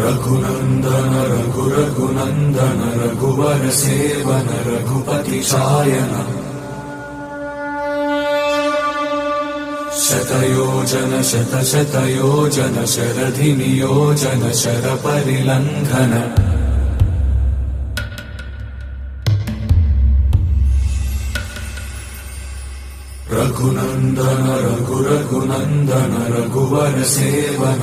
रघुनन्दन रघुनन्दन रघुवर seven Raghupati चायन शतयोजन शतशतयोजन शरधि नियोजन शरपरिलङ्घन रघुनन्दन रघुनन्दन रघुवर seven